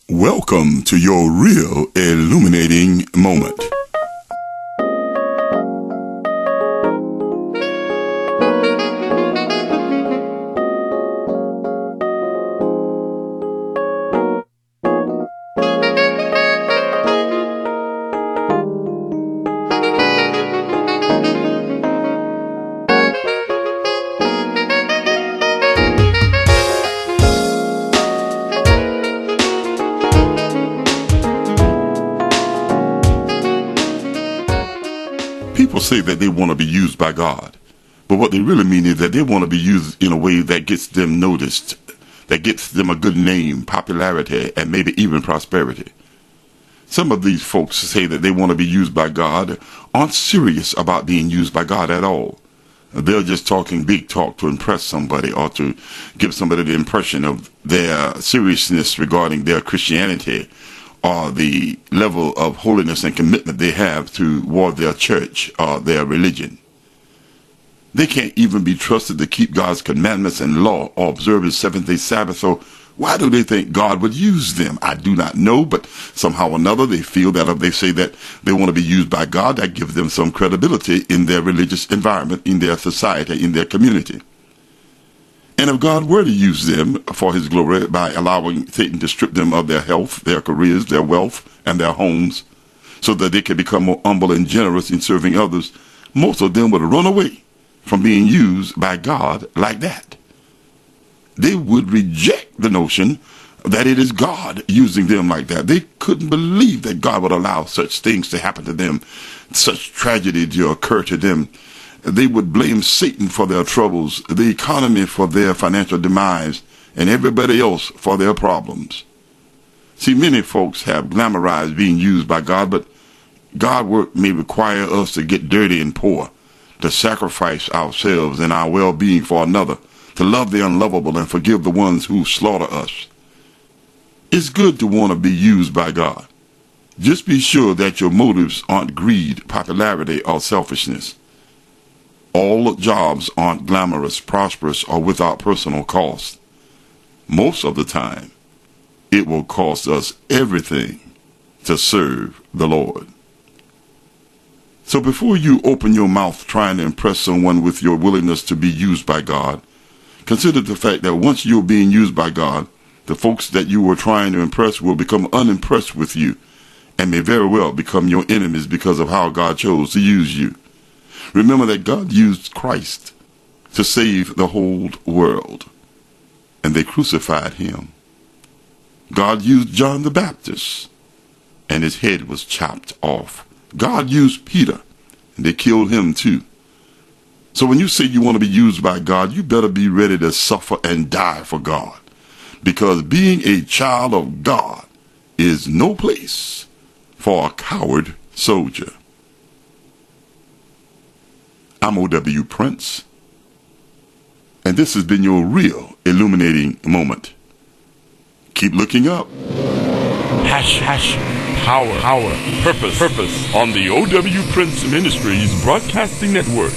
Welcome to your real illuminating moment. People say that they want to be used by God, but what they really mean is that they want to be used in a way that gets them noticed, that gets them a good name, popularity, and maybe even prosperity. Some of these folks say that they want to be used by God aren't serious about being used by God at all. They're just talking big talk to impress somebody or to give somebody the impression of their seriousness regarding their Christianity or the level of holiness and commitment they have toward their church or their religion. They can't even be trusted to keep God's commandments and law or observe his seventh-day Sabbath, so why do they think God would use them? I do not know, but somehow or another they feel that if they say that they want to be used by God, that gives them some credibility in their religious environment, in their society, in their community. And if God were to use them for his glory by allowing Satan to strip them of their health, their careers, their wealth, and their homes, so that they can become more humble and generous in serving others, most of them would run away from being used by God like that. They would reject the notion that it is God using them like that. They couldn't believe that God would allow such things to happen to them, such tragedy to occur to them. They would blame Satan for their troubles, the economy for their financial demise, and everybody else for their problems. See, many folks have glamorized being used by God, but God work may require us to get dirty and poor, to sacrifice ourselves and our well-being for another, to love the unlovable and forgive the ones who slaughter us. It's good to want to be used by God. Just be sure that your motives aren't greed, popularity, or selfishness. All jobs aren't glamorous, prosperous, or without personal cost. Most of the time, it will cost us everything to serve the Lord. So before you open your mouth trying to impress someone with your willingness to be used by God, consider the fact that once you're being used by God, the folks that you were trying to impress will become unimpressed with you and may very well become your enemies because of how God chose to use you. Remember that God used Christ to save the whole world, and they crucified him. God used John the Baptist, and his head was chopped off. God used Peter, and they killed him too. So when you say you want to be used by God, you better be ready to suffer and die for God, because being a child of God is no place for a coward soldier. I'm O.W. Prince, and this has been your real illuminating moment. Keep looking up. Power, purpose on the O.W. Prince Ministries Broadcasting Network.